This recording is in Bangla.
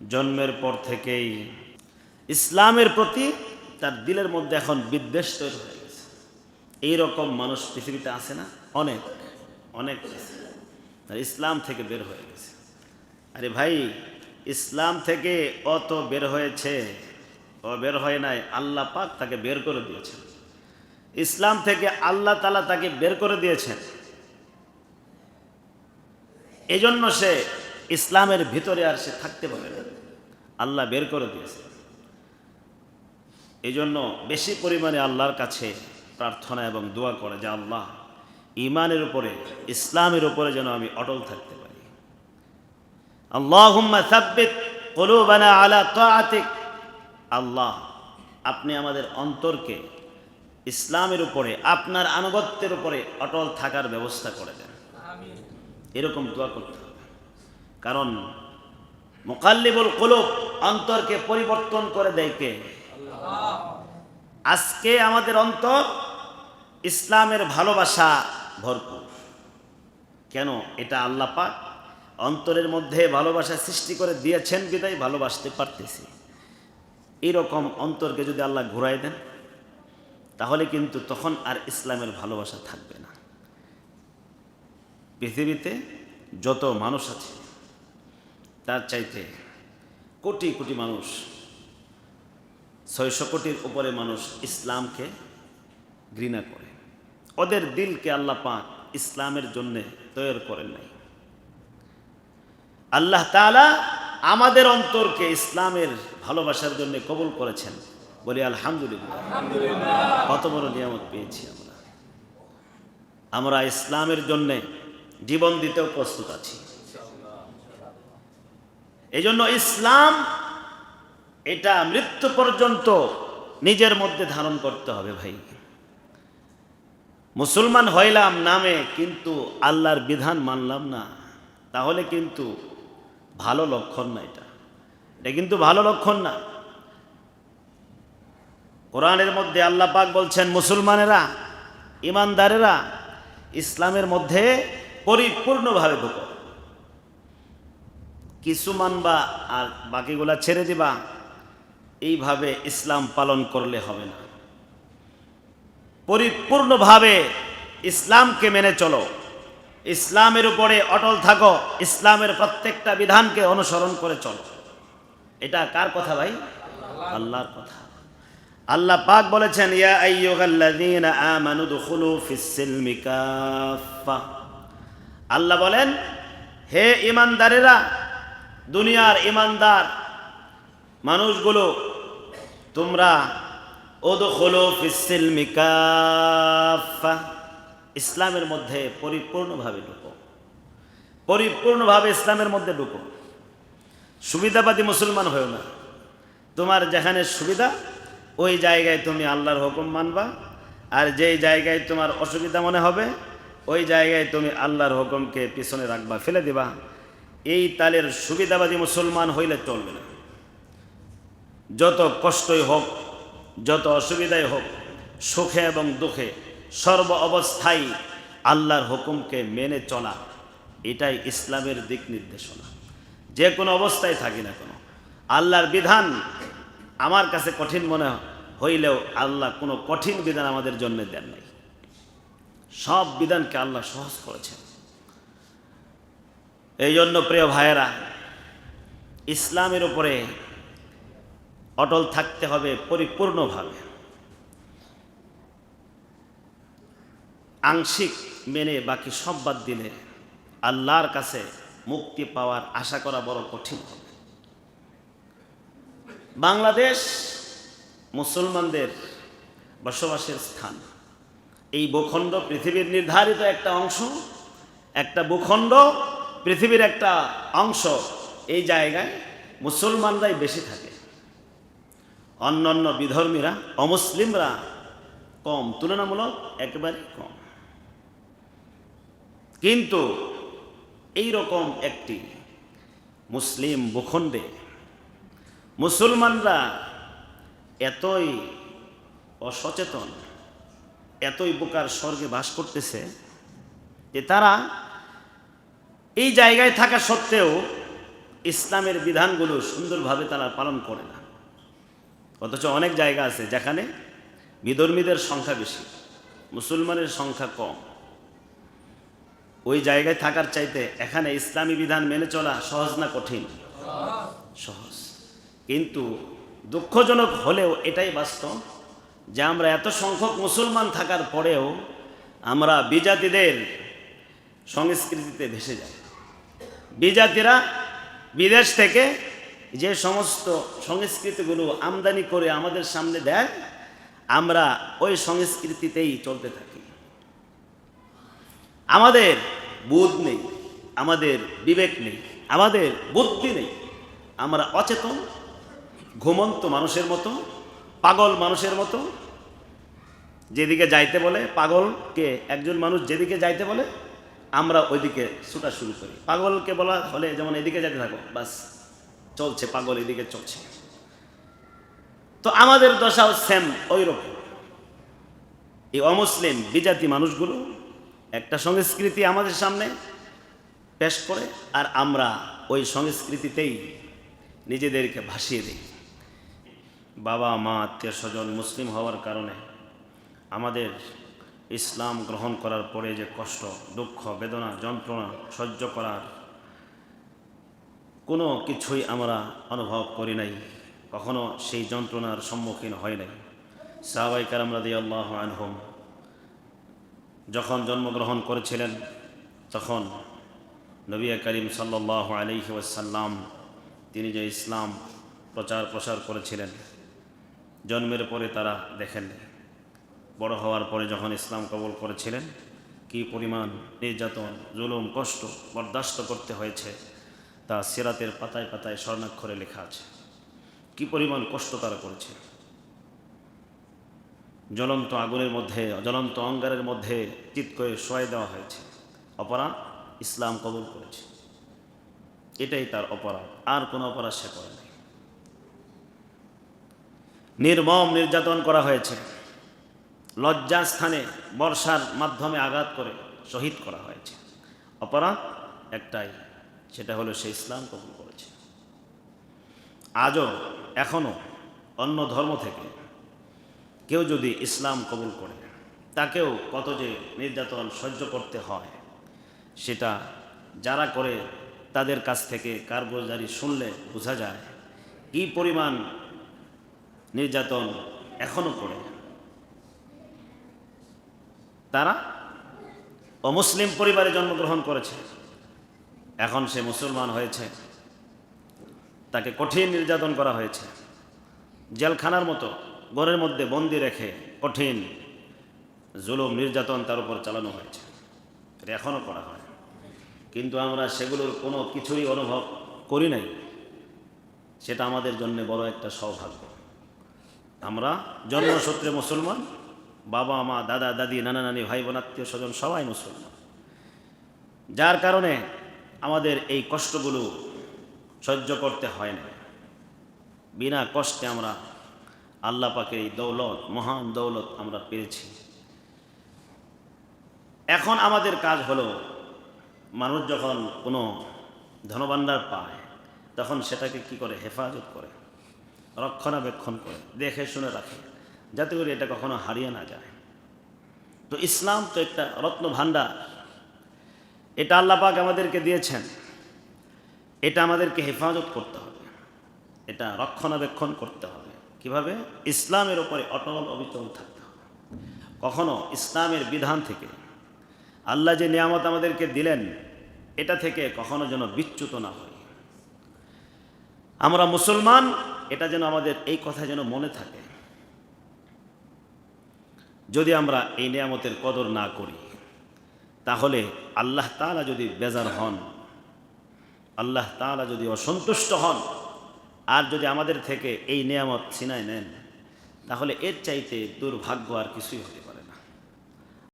জন্মের পর থেকেই ইসলামের প্রতি তার দিলের মধ্যে এখন বিদ্বেষ তৈরি হয়ে গেছে। এইরকম মানুষ পৃথিবীতে আছে না? অনেক অনেক আর ইসলাম থেকে বের হয়ে গেছে। আরে ভাই, ইসলাম থেকে অত বের হয়েছে, ও বের হয় নাই, আল্লাহ পাক তাকে বের করে দিয়েছেন। ইসলাম থেকে আল্লাহ তাআলা তাকে বের করে দিয়েছেন, এজন্য সে ইসলামের ভিতরে আর সে থাকতে পারে না, আল্লাহ বের করে দিয়েছে। এই জন্য বেশি পরিমাণে আল্লাহর কাছে প্রার্থনা এবং দোয়া করে যে আল্লাহ, ঈমানের উপরে, ইসলামের উপরে যেন আমি অটল থাকতে পারি। আল্লাহুম্মা সাব্বিত কুলুবানা আলা তাআতিক। আল্লাহ, আপনি আমাদের অন্তরকে ইসলামের উপরে, আপনার আনুগত্যের উপরে অটল থাকার ব্যবস্থা করে দেন। এরকম দোয়া করতে হবে, কারণ মুকাল্লিবুল কুলুব, অন্তরকে পরিবর্তন করে দেয় কে? আজকে আমাদের অন্তর ইসলামের ভালোবাসা ভরপুর। কেন? এটা আল্লাহ পাক অন্তরের মধ্যে ভালোবাসা সৃষ্টি করে দিয়েছেন বিধায় ভালোবাসতে পারতেছি। এইরকম অন্তরকে যদি আল্লাহ ঘুরাই দেন, তাহলে কিন্তু তখন আর ইসলামের ভালোবাসা থাকবে না। পৃথিবীতে যত মানুষ আছে তার চাইতে কোটি কোটি মানুষ, 600 কোটির উপরে মানুষ ইসলামকে ঘৃণা করে। ওদের দিলকে আল্লাহ পাক ইসলামের জন্যে তৈরি করেন নাই। আল্লাহ তাআলা আমাদের অন্তরকে ইসলামের ভালোবাসার জন্য কবুল করেছেন, বলি আলহামদুলিল্লাহ। কত বড় নিয়ামত পেয়েছি আমরা। আমরা ইসলামের জন্য জীবন দিতেও প্রস্তুত আছি। এই জন্য ইসলাম এটা মৃত্যু পর্যন্ত নিজের মধ্যে ধারণ করতে হবে ভাই। মুসলমান হইলাম নামে, কিন্তু আল্লাহর বিধান মানলাম না, তাহলে কিন্তু ভালো লক্ষণ না। এটা কিন্তু ভালো লক্ষণ না। কোরআনের মধ্যে আল্লাহ পাক বলছেন, মুসলমানেরা, ইমানদারেরা ইসলামের মধ্যে পরিপূর্ণভাবে ঢুকো। কিছু মানবা আর বাকিগুলা ছেড়ে দিবা, এইভাবে ইসলাম পালন করলে হবে না। পরিপূর্ণভাবে ইসলামকে মেনে চলো, ইসলামের উপরে অটল থাকো, ইসলামের প্রত্যেকটা বিধানকে অনুসরণ করে চলো। এটা কার কথা ভাই? আল্লাহর কথা। আল্লাহ পাক বলেছেন, ইয়া আইয়ুহাল্লাযীনা আমানু দুখুলু ফিস-সিলমি কাফা। আল্লাহ বলেন, হে ঈমানদারেরা, দুনিয়ার ঈমানদার মানুষগুলো, তোমরা উদখুলু ফিস-সিলমি কাফা, ইসলামের মধ্যে পরিপূর্ণভাবে ঢুকো, পরিপূর্ণভাবে ইসলামের মধ্যে ঢুকো। সুবিধাবাদী মুসলমান হয়েও না। তোমার যেখানে সুবিধা ওই জায়গায় তুমি আল্লাহর হুকুম মানবা, আর যেই জায়গায় তোমার অসুবিধা মনে হবে ওই জায়গায় তুমি আল্লাহর হুকুমকে পিছনে রাখবা, ফেলে দিবা। এই তালের সুবিধাবাদী মুসলমান হইলে চলবে না। যত কষ্টই হোক, যত অসুবিধাই হোক, সুখে এবং দুঃখে, সর্ব অবস্থায় আল্লাহর হুকুমকে মেনে চলা, এটাই ইসলামের দিক নির্দেশনা। যে কোনো অবস্থায় থাকি না কেন, আল্লাহর বিধান আমার কাছে কঠিন মনে হইলেও আল্লাহ কোনো কঠিন বিধান আমাদের জন্য দেন নাই। সব বিধানকে আল্লাহ সহজ করেছেন। এই জন্য প্রিয় ভাইয়েরা, ইসলামের উপরে অটল থাকতে হবে পরিপূর্ণভাবে। আংশিক মেনে বাকি সব বাদ দিলে আল্লাহর কাছে মুক্তি পাওয়ার আশা করা বড় কঠিন হবে। বাংলাদেশ মুসলমানদের বসবাসের স্থান। এই ভূখণ্ড পৃথিবীর নির্ধারিত একটা অংশ, একটা ভূখণ্ড পৃথিবীর একটা অংশ। এই জায়গায় মুসলমানরাই বেশি থাকে, অন্যান্য বিধর্মীরা, অমুসলিমরা কম, তুলনামূলক একেবারে কম। কিন্তু এই রকম একটি মুসলিম ভূখণ্ডে মুসলমানরা এতই অসচেতন, এতই বোকার স্বর্গে বাস করতেছে যে তারা এই জায়গায় থাকা সত্ত্বেও ইসলামের বিধানগুলো সুন্দরভাবে তারা পালন করে না। অথচ অনেক জায়গা আছে যেখানে বিধর্মীদের সংখ্যা বেশি, মুসলমানের সংখ্যা কম। ওই জায়গায় থাকার চাইতে এখানে ইসলামী বিধান মেনে চলা সহজ না কঠিন? সহজ। কিন্তু দুঃখজনক হলেও এটাই বাস্তব যে আমরা এত সংখ্যক মুসলমান থাকার পরেও আমরা বিজাতিদের সংস্কৃতিতে ভেসে যাই। বিজাতিরা বিদেশ থেকে যে সমস্ত সংস্কৃতিগুলো আমদানি করে আমাদের সামনে দেয়, আমরা ওই সংস্কৃতিতেই চলতে থাকি। আমাদের বুধ নেই, আমাদের বিবেক নেই, আমাদের বুদ্ধি নেই। আমরা অচেতন, ঘুমন্ত মানুষের মতো, পাগল মানুষের মতো। যেদিকে যাইতে বলে পাগলকে, একজন মানুষ যেদিকে যাইতে বলে আমরা ওইদিকে ছুটা শুরু করি। পাগলকে বলা হলে যেমন এদিকে যেতে থাকো, বাস চলছে, পাগল এদিকে চলছে। তো আমাদের দশাও সেম ওই রকম। এই অমুসলিম বিজাতি মানুষগুলো একটা সংস্কৃতি আমাদের সামনে পেশ করে, আর আমরা ওই সংস্কৃতিতেই নিজেদেরকে ভাসিয়ে দিই। বাবা মা আত্মীয় স্বজন মুসলিম হওয়ার কারণে আমাদের ইসলাম গ্রহণ করার পরে যে কষ্ট, দুঃখ, বেদনা, যন্ত্রণা সহ্য করার কোনো কিছুই আমরা অনুভব করি নাই, কখনো সেই যন্ত্রণার সম্মুখীন হয় নাই। সাহাবায়ে কেরাম রাদিয়াল্লাহু আনহুম যখন জন্মগ্রহণ করেছিলেন তখন নবী করিম সাল্লাল্লাহু আলাইহি ওয়াসাল্লাম তিনি যে ইসলাম প্রসার করেছিলেন, জন্মের পরে তারা দেখেন, বড় হওয়ার পরে যখন ইসলাম কবুল করেছিলেন কি পরিমাণ নির্যাতন, জুলুম, কষ্ট বরদাস্ত করতে হয়েছে তা সিরাতের পাতায় পাতায় স্বর্ণাক্ষরে লেখা আছে। কি পরিমাণ কষ্ট তারা করেছে। জ্বলন্ত আগুনের মধ্যে, জ্বলন্ত অঙ্গারের মধ্যে চিৎ করে শোয়াই দেওয়া হয়েছে। অপরাধ ইসলাম কবুল করেছে, এটাই তার অপরাধ, আর কোনো অপরাধ সে করে নাই। নির্মম নির্যাতন করা হয়েছে, লজ্জাস্থানে বর্ষার মাধ্যমে আঘাত করে শহীদ করা হয়েছে। অপরাধ একটাই, সেটা হলো সে ইসলাম কবুল করেছে। আজও এখনও অন্য ধর্ম থেকে কেউ যদি ইসলাম কবুল করে, তাকেও কত যে নির্যাতন সহ্য করতে হয় সেটা যারা করে তাদের কাছ থেকে কারগুজারি শুনলে বোঝা যায় কি পরিমাণ নির্যাতন এখনও করে। তারা অমুসলিম পরিবারে জন্মগ্রহণ করেছে, এখন সে মুসলমান হয়েছে, তাকে কঠিন নির্যাতন করা হয়েছে, জেলখানার মতো ঘরের মধ্যে বন্দি রেখে কঠিন জুলুম নির্যাতন তার উপর চালানো হয়েছে। এটা এখনও করা হয়, কিন্তু আমরা সেগুলোর কোনো কিছুই অনুভব করি নাই। সেটা আমাদের জন্য বড় একটা সৌভাগ্য। আমরা জন্মসূত্রে মুসলমান, বাবা মা, দাদা দাদি, নানা নানি, ভাই বোন, আত্মীয় স্বজন সবাই মুসলমান, যার কারণে আমাদের এই কষ্টগুলো সহ্য করতে হয় না। বিনা কষ্টে আমরা আল্লাহ পাকের এই দৌলত, মহান দৌলত আমরা পেয়েছি। এখন আমাদের কাজ হলো, মানুষ যখন কোনো ধনভাণ্ডার পায় তখন সেটাকে কি করে? হেফাজত করে, রক্ষণাবেক্ষণ করে, দেখে শুনে রাখে, যাতে করে এটা কখনো হারিয়ে না যায়। তো ইসলাম তো একটা রত্ন ভাণ্ডার, এটা আল্লাহ পাক আমাদেরকে দিয়েছেন, এটা আমাদেরকে হেফাজত করতে হবে, এটা রক্ষণাবেক্ষণ করতে হবে। কিভাবে? ইসলামের উপরে অটল অবিচল থাকতে হবে। কখনো ইসলামের বিধান থেকে, আল্লাহ যে নিয়ামত আমাদেরকে দিলেন এটা থেকে কখনো যেন বিচ্যুত না হয়। আমরা মুসলমান, এটা যেন আমাদের এই কথা যেন মনে থাকে। যদি আমরা এই নিয়ামতের কদর না করি তাহলে আল্লাহ তাআলা যদি বেজার হন, আল্লাহ তাআলা যদি অসন্তুষ্ট হন, আর যদি আমাদের থেকে এই নিয়ামত ছিনায় নেন, তাহলে এর চাইতে দুর্ভাগ্য আর কিছুই হবে না।